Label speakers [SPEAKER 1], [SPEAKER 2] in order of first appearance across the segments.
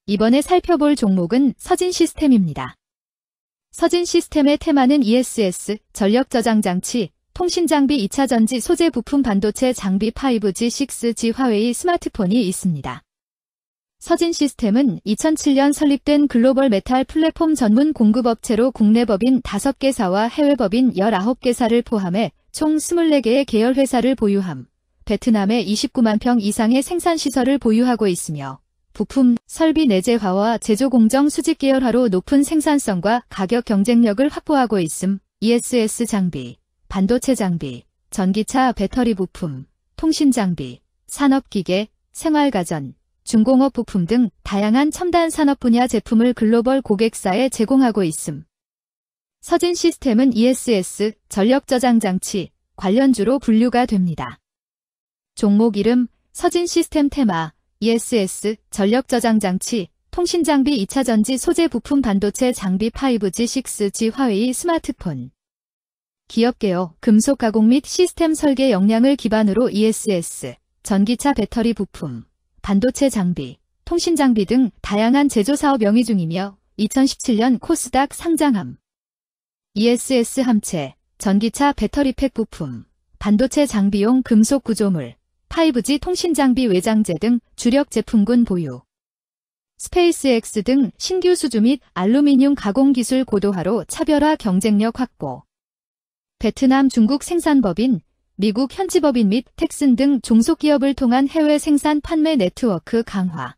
[SPEAKER 1] 이번에 살펴볼 종목은 서진시스템입니다. 서진시스템의 테마는 ESS, 전력저장장치, 통신장비 2차전지 소재 부품 반도체 장비 5G, 6G 화웨이 스마트폰이 있습니다. 서진시스템은 2007년 설립된 글로벌 메탈 플랫폼 전문 공급업체로 국내 법인 5개사와 해외 법인 19개사를 포함해 총 24개의 계열회사를 보유함, 베트남에 29만 평 이상의 생산시설을 보유하고 있으며 부품, 설비 내재화와 제조 공정 수직 계열화로 높은 생산성과 가격 경쟁력을 확보하고 있음. ESS 장비, 반도체 장비, 전기차 배터리 부품, 통신 장비, 산업기계, 생활가전, 중공업 부품 등 다양한 첨단 산업 분야 제품을 글로벌 고객사에 제공하고 있음. 서진시스템은 ESS, 전력저장장치, 관련주로 분류가 됩니다. 종목 이름, 서진시스템 테마, ESS, 전력저장장치, 통신장비 2차전지 소재 부품 반도체 장비 5G, 6G 화웨이 스마트폰. 기업개요, 금속 가공 및 시스템 설계 역량을 기반으로 ESS, 전기차 배터리 부품, 반도체 장비, 통신 장비 등 다양한 제조 사업 영위 중이며 2017년 코스닥 상장함. ESS 함체, 전기차 배터리팩 부품, 반도체 장비용 금속 구조물, 5G 통신 장비 외장재 등 주력 제품군 보유. 스페이스X 등 신규 수주 및 알루미늄 가공 기술 고도화로 차별화 경쟁력 확보. 베트남 중국 생산법인, 미국 현지법인 및 텍슨 등 종속기업을 통한 해외 생산 판매 네트워크 강화.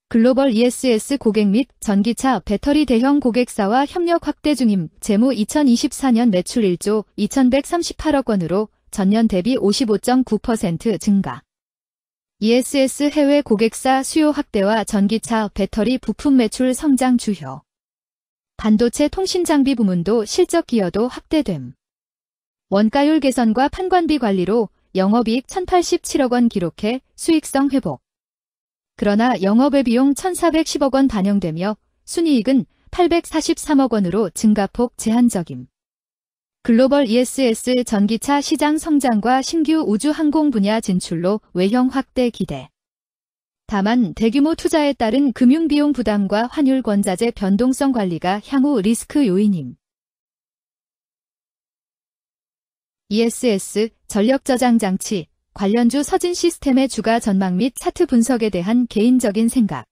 [SPEAKER 1] 글로벌 ESS 고객 및 전기차 배터리 대형 고객사와 협력 확대 중임. 재무 2024년 매출 1조 2138억 원으로 전년 대비 55.9% 증가. ESS 해외 고객사 수요 확대와 전기차 배터리 부품 매출 성장 주효. 반도체 통신 장비 부문도 실적 기여도 확대됨. 원가율 개선과 판관비 관리로 영업이익 1,087억 원 기록해 수익성 회복. 그러나 영업외 비용 1,410억 원 반영되며 순이익은 843억 원으로 증가폭 제한적임. 글로벌 ESS 전기차 시장 성장과 신규 우주 항공 분야 진출로 외형 확대 기대. 다만 대규모 투자에 따른 금융비용 부담과 환율 권자재 변동성 관리가 향후 리스크 요인임. ESS 전력저장장치 관련주 서진시스템의 주가 전망 및 차트 분석에 대한 개인적인 생각.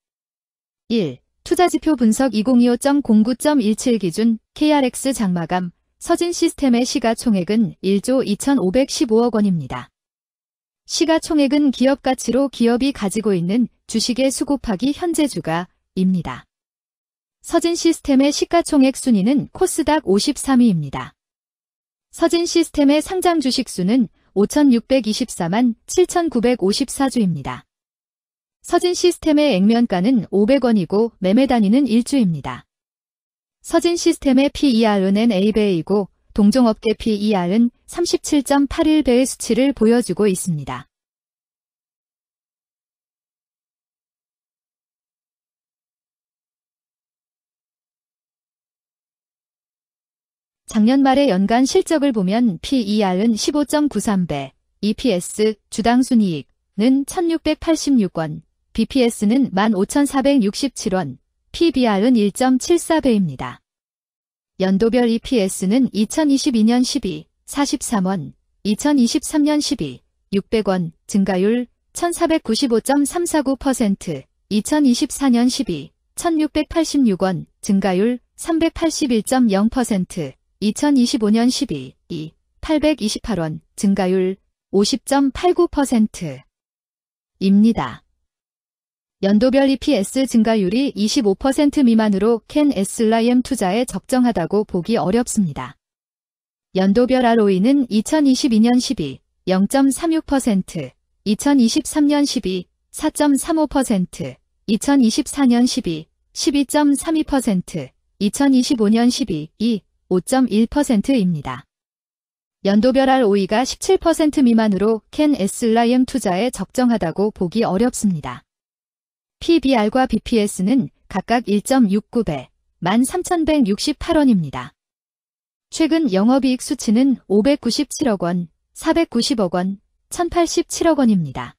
[SPEAKER 1] 1. 투자지표 분석 2025.09.17 기준 KRX 장마감 서진시스템의 시가총액은 1조 2,515억 원입니다. 시가총액은 기업가치로 기업이 가지고 있는 주식의 수 곱하기 현재 주가입니다. 서진시스템의 시가총액 순위는 코스닥 53위입니다. 서진시스템의 상장 주식 수는 5,624만 7,954주입니다. 서진시스템의 액면가는 500원이고 매매 단위는 1주입니다. 서진시스템의 PER은 A배이고 동종업계 PER은 37.81배의 수치를 보여주고 있습니다. 작년 말의 연간 실적을 보면 PER은 15.93배, EPS, 주당 순이익은 1,686원, BPS는 15,467원, PBR은 1.74배입니다. 연도별 EPS는 2022년 12, 43원, 2023년 12, 600원, 증가율 1495.349%, 2024년 12, 1686원, 증가율 381.0%, 2025년 12, 2, 828원, 증가율 50.89%입니다. 연도별 EPS 증가율이 25% 미만으로 캔 SLIM 투자에 적정하다고 보기 어렵습니다. 연도별 ROE는 2022년 12, 0.36%, 2023년 12, 4.35%, 2024년 12, 12.32%, 2025년 12, 2, 5.1%입니다. 연도별 ROE가 17% 미만으로 캔 SLIM 투자에 적정하다고 보기 어렵습니다. PBR과 BPS는 각각 1.69배, 13,168원입니다. 최근 영업이익 수치는 597억 원, 490억 원, 1,087억 원입니다.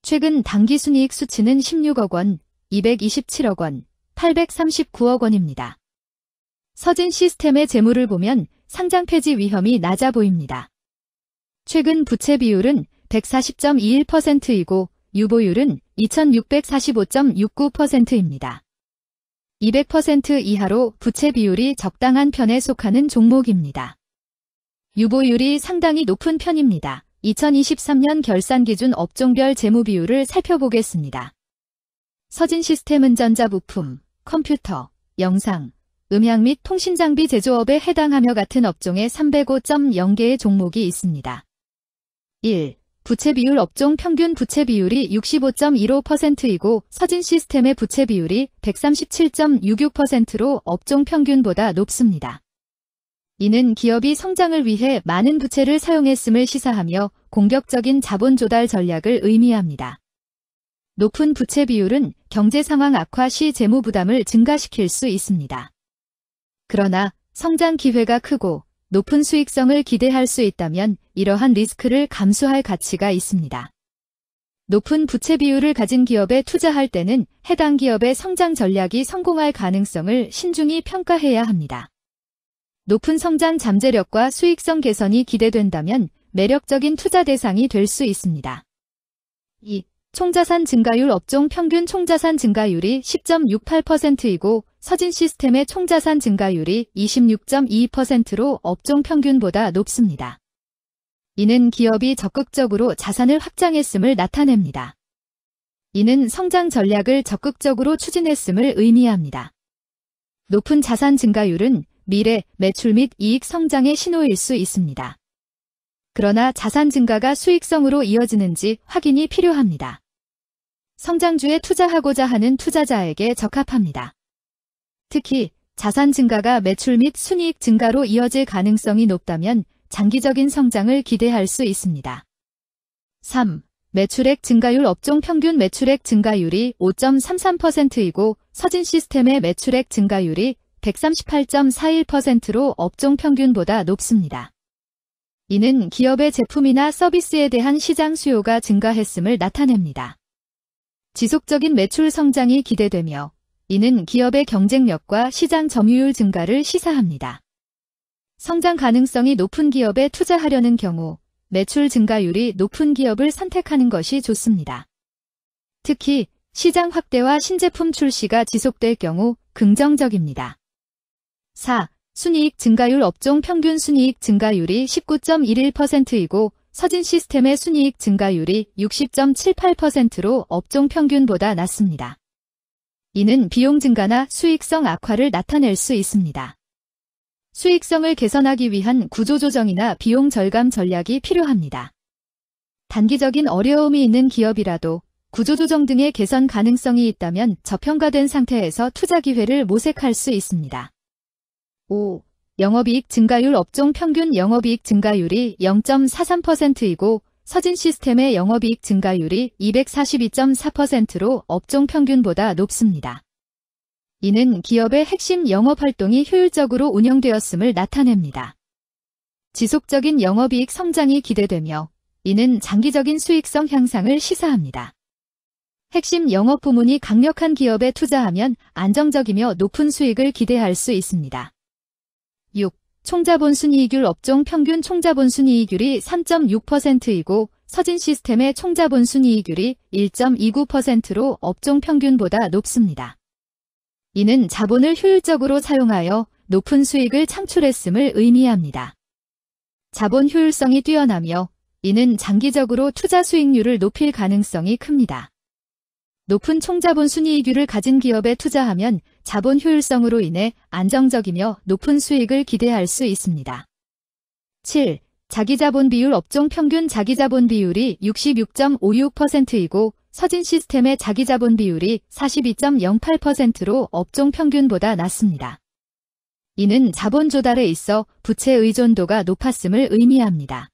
[SPEAKER 1] 최근 당기순이익 수치는 16억 원, 227억 원, 839억 원입니다. 서진 시스템의 재무를 보면 상장 폐지 위험이 낮아 보입니다. 최근 부채 비율은 140.21%이고 유보율은 2645.69%입니다. 200% 이하로 부채 비율이 적당한 편에 속하는 종목입니다. 유보율이 상당히 높은 편입니다. 2023년 결산 기준 업종별 재무 비율을 살펴보겠습니다. 서진 시스템은 전자부품, 컴퓨터, 영상, 음향 및 통신장비 제조업에 해당하며 같은 업종에 305.0개의 종목이 있습니다. 1. 부채 비율 업종 평균 부채 비율이 65.15%이고 서진 시스템의 부채 비율이 137.66%로 업종 평균보다 높습니다. 이는 기업이 성장을 위해 많은 부채를 사용했음을 시사하며 공격적인 자본 조달 전략을 의미합니다. 높은 부채 비율은 경제 상황 악화 시 재무 부담을 증가시킬 수 있습니다. 그러나 성장 기회가 크고 높은 수익성을 기대할 수 있다면 이러한 리스크를 감수할 가치가 있습니다. 높은 부채 비율을 가진 기업에 투자할 때는 해당 기업의 성장 전략이 성공할 가능성을 신중히 평가해야 합니다. 높은 성장 잠재력과 수익성 개선이 기대된다면 매력적인 투자 대상이 될 수 있습니다. 2. 총자산 증가율 업종 평균 총자산 증가율이 10.68%이고 서진 시스템의 총자산 증가율이 26.22%로 업종 평균보다 높습니다. 이는 기업이 적극적으로 자산을 확장했음을 나타냅니다. 이는 성장 전략을 적극적으로 추진했음을 의미합니다. 높은 자산 증가율은 미래, 매출 및 이익 성장의 신호일 수 있습니다. 그러나 자산 증가가 수익성으로 이어지는지 확인이 필요합니다. 성장주에 투자하고자 하는 투자자에게 적합합니다. 특히 자산 증가가 매출 및 순이익 증가로 이어질 가능성이 높다면 장기적인 성장을 기대할 수 있습니다. 3. 매출액 증가율 업종 평균 매출액 증가율이 5.33%이고 서진 시스템의 매출액 증가율이 138.41%로 업종 평균보다 높습니다. 이는 기업의 제품이나 서비스에 대한 시장 수요가 증가했음을 나타냅니다. 지속적인 매출 성장이 기대되며 이는 기업의 경쟁력과 시장 점유율 증가를 시사합니다. 성장 가능성이 높은 기업에 투자하려는 경우 매출 증가율이 높은 기업을 선택하는 것이 좋습니다. 특히 시장 확대와 신제품 출시가 지속될 경우 긍정적입니다. 4. 순이익 증가율 업종 평균 순이익 증가율이 19.11%이고 서진 시스템의 순이익 증가율이 60.78%로 업종 평균보다 낮습니다. 이는 비용 증가나 수익성 악화를 나타낼 수 있습니다. 수익성을 개선하기 위한 구조조정이나 비용 절감 전략이 필요합니다. 단기적인 어려움이 있는 기업이라도 구조조정 등의 개선 가능성이 있다면 저평가된 상태에서 투자 기회를 모색할 수 있습니다. 5. 영업이익 증가율 업종 평균 영업이익 증가율이 0.43%이고 서진 시스템의 영업이익 증가율이 242.4%로 업종 평균보다 높습니다. 이는 기업의 핵심 영업활동이 효율적으로 운영되었음을 나타냅니다. 지속적인 영업이익 성장이 기대되며 이는 장기적인 수익성 향상을 시사합니다. 핵심 영업 부문이 강력한 기업에 투자하면 안정적이며 높은 수익을 기대할 수 있습니다. 6. 총자본 순이익률 업종 평균 총자본 순이익률이 3.6%이고 서진 시스템의 총자본 순이익률이 1.29%로 업종 평균보다 높습니다. 이는 자본을 효율적으로 사용하여 높은 수익을 창출했음을 의미합니다. 자본 효율성이 뛰어나며 이는 장기적으로 투자 수익률을 높일 가능성이 큽니다. 높은 총자본 순이익률을 가진 기업에 투자하면 자본 효율성으로 인해 안정적이며 높은 수익을 기대할 수 있습니다. 7. 자기자본 비율 업종 평균 자기자본 비율이 66.56%이고 서진 시스템의 자기자본 비율이 42.08%로 업종 평균보다 낮습니다. 이는 자본 조달에 있어 부채 의존도가 높았음을 의미합니다.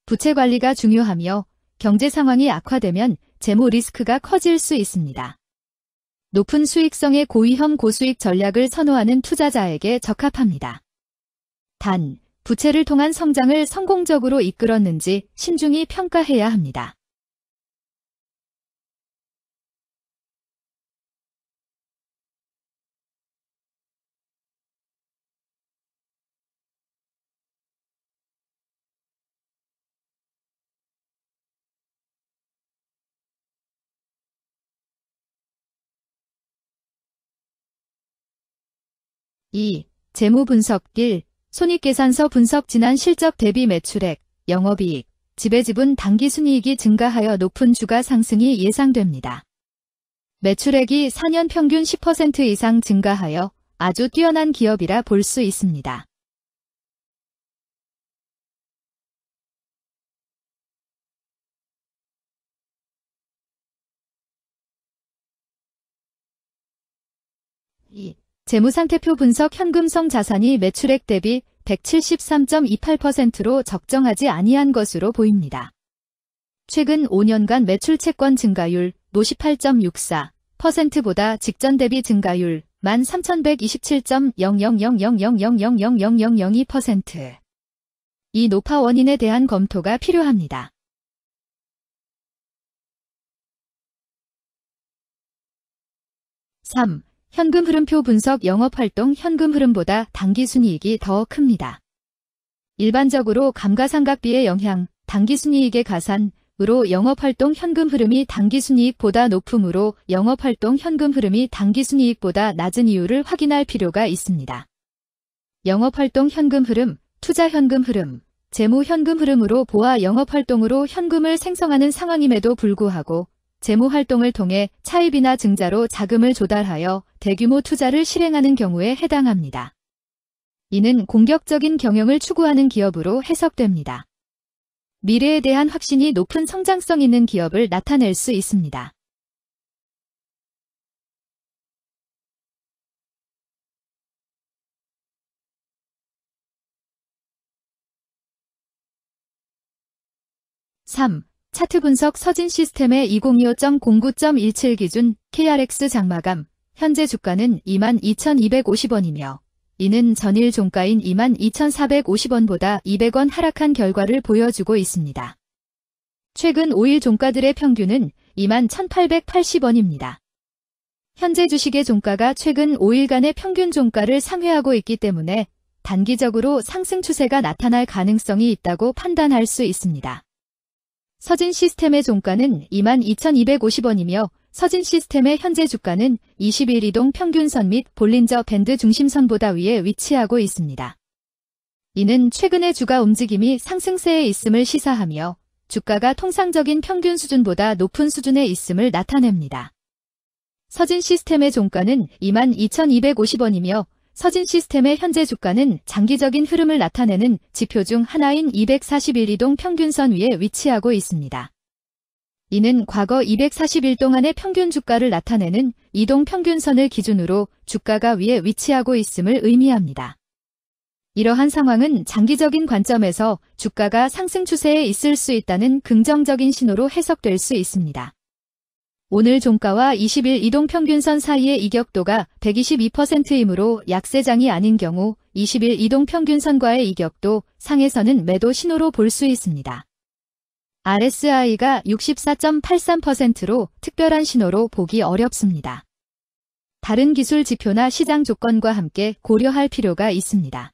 [SPEAKER 1] 부채 관리가 중요하며 경제 상황이 악화되면 재무 리스크가 커질 수 있습니다. 높은 수익성의 고위험 고수익 전략을 선호하는 투자자에게 적합합니다. 단, 부채를 통한 성장을 성공적으로 이끌었는지 신중히 평가해야 합니다. 2. 재무 분석 1. 손익계산서 분석 지난 실적 대비 매출액, 영업이익, 지배지분 당기순이익이 증가하여 높은 주가 상승이 예상됩니다. 매출액이 4년 평균 10% 이상 증가하여 아주 뛰어난 기업이라 볼 수 있습니다. 재무상태표 분석 현금성 자산이 매출액 대비 173.28%로 적정하지 아니한 것으로 보입니다. 최근 5년간 매출 채권 증가율 58.64%보다 직전 대비 증가율 13,127.00000000002%. 이 노파 원인에 대한 검토가 필요합니다. 3. 현금 흐름표 분석 영업활동 현금 흐름보다 당기순이익이 더 큽니다. 일반적으로 감가상각비의 영향, 당기순이익의 가산으로 영업활동 현금 흐름이 당기순이익보다 높으므로 영업활동 현금 흐름이 당기순이익보다 낮은 이유를 확인할 필요가 있습니다. 영업활동 현금 흐름, 투자 현금 흐름, 재무 현금 흐름으로 보아 영업활동으로 현금을 생성하는 상황임에도 불구하고 재무활동을 통해 차입이나 증자로 자금을 조달하여 대규모 투자를 실행하는 경우에 해당합니다. 이는 공격적인 경영을 추구하는 기업으로 해석됩니다. 미래에 대한 확신이 높은 성장성 있는 기업을 나타낼 수 있습니다. (3) 차트 분석 서진 시스템의 2025.09.17 기준 KRX 장마감, 현재 주가는 22,250원이며 이는 전일 종가인 22,450원보다 200원 하락한 결과를 보여주고 있습니다. 최근 5일 종가들의 평균은 21,880원입니다. 현재 주식의 종가가 최근 5일간의 평균 종가를 상회하고 있기 때문에 단기적으로 상승 추세가 나타날 가능성이 있다고 판단할 수 있습니다. 서진 시스템의 종가는 22,250원이며 서진 시스템의 현재 주가는 20일 이동 평균선 및 볼린저 밴드 중심선보다 위에 위치하고 있습니다. 이는 최근의 주가 움직임이 상승세에 있음을 시사하며 주가가 통상적인 평균 수준보다 높은 수준에 있음을 나타냅니다. 서진 시스템의 종가는 22,250원이며 서진 시스템의 현재 주가는 장기적인 흐름을 나타내는 지표 중 하나인 241 이동 평균선 위에 위치하고 있습니다. 이는 과거 240일 동안의 평균 주가를 나타내는 이동 평균선을 기준으로 주가가 위에 위치하고 있음을 의미합니다. 이러한 상황은 장기적인 관점에서 주가가 상승 추세에 있을 수 있다는 긍정적인 신호로 해석될 수 있습니다. 오늘 종가와 20일 이동평균선 사이의 이격도가 122%이므로 약세장이 아닌 경우 20일 이동평균선과의 이격도 상에서는 매도 신호로 볼 수 있습니다. RSI가 64.83%로 특별한 신호로 보기 어렵습니다. 다른 기술 지표나 시장 조건과 함께 고려할 필요가 있습니다.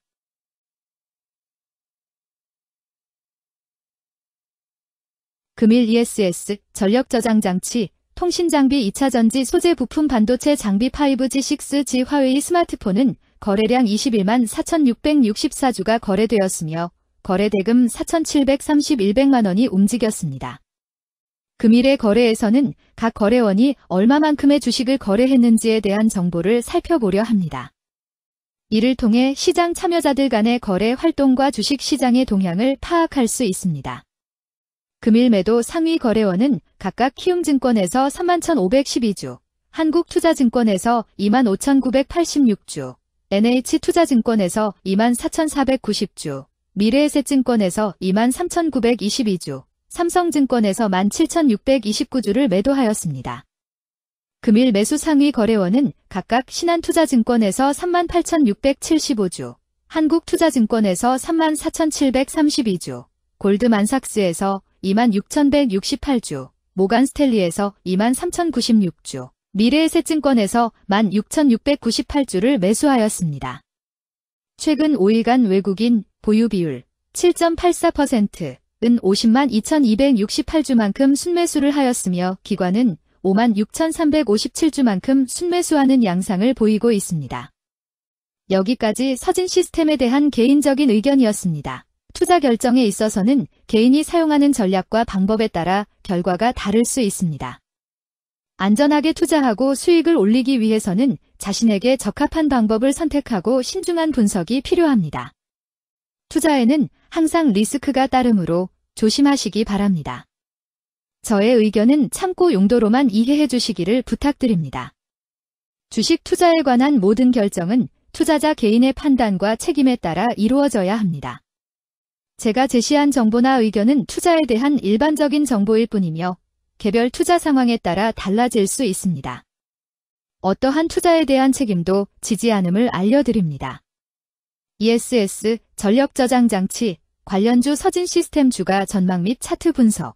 [SPEAKER 1] 금일 ESS, 전력저장장치, 통신장비 2차전지 소재 부품 반도체 장비 5G6G 화웨이 스마트폰은 거래량 21만 4,664주가 거래되었으며 거래대금 4,731백만 원이 움직였습니다. 금일의 거래에서는 각 거래원이 얼마만큼의 주식을 거래했는지에 대한 정보를 살펴보려 합니다. 이를 통해 시장 참여자들 간의 거래 활동과 주식 시장의 동향을 파악할 수 있습니다. 금일 매도 상위 거래원은 각각 키움증권에서 31,512주, 한국투자증권에서 25,986주, NH투자증권에서 24,490주, 미래에셋증권에서 23,922주, 삼성증권에서 17,629주를 매도하였습니다. 금일 매수 상위 거래원은 각각 신한투자증권에서 38,675주, 한국투자증권에서 34,732주, 골드만삭스에서 26,168주, 모간스탠리에서 23,096주, 미래에셋증권에서 16,698주를 매수하였습니다. 최근 5일간 외국인 보유 비율 7.84%은 50만 2,268주만큼 순매수를 하였으며 기관은 5만 6,357주만큼 순매수하는 양상을 보이고 있습니다. 여기까지 서진 시스템에 대한 개인적인 의견이었습니다. 투자 결정에 있어서는 개인이 사용하는 전략과 방법에 따라 결과가 다를 수 있습니다. 안전하게 투자하고 수익을 올리기 위해서는 자신에게 적합한 방법을 선택하고 신중한 분석이 필요합니다. 투자에는 항상 리스크가 따르므로 조심하시기 바랍니다. 저의 의견은 참고 용도로만 이해해 주시기를 부탁드립니다. 주식 투자에 관한 모든 결정은 투자자 개인의 판단과 책임에 따라 이루어져야 합니다. 제가 제시한 정보나 의견은 투자에 대한 일반적인 정보일 뿐이며 개별 투자 상황에 따라 달라질 수 있습니다. 어떠한 투자에 대한 책임도 지지 않음을 알려드립니다. ESS 전력 저장 장치 관련주 서진 시스템 주가 전망 및 차트 분석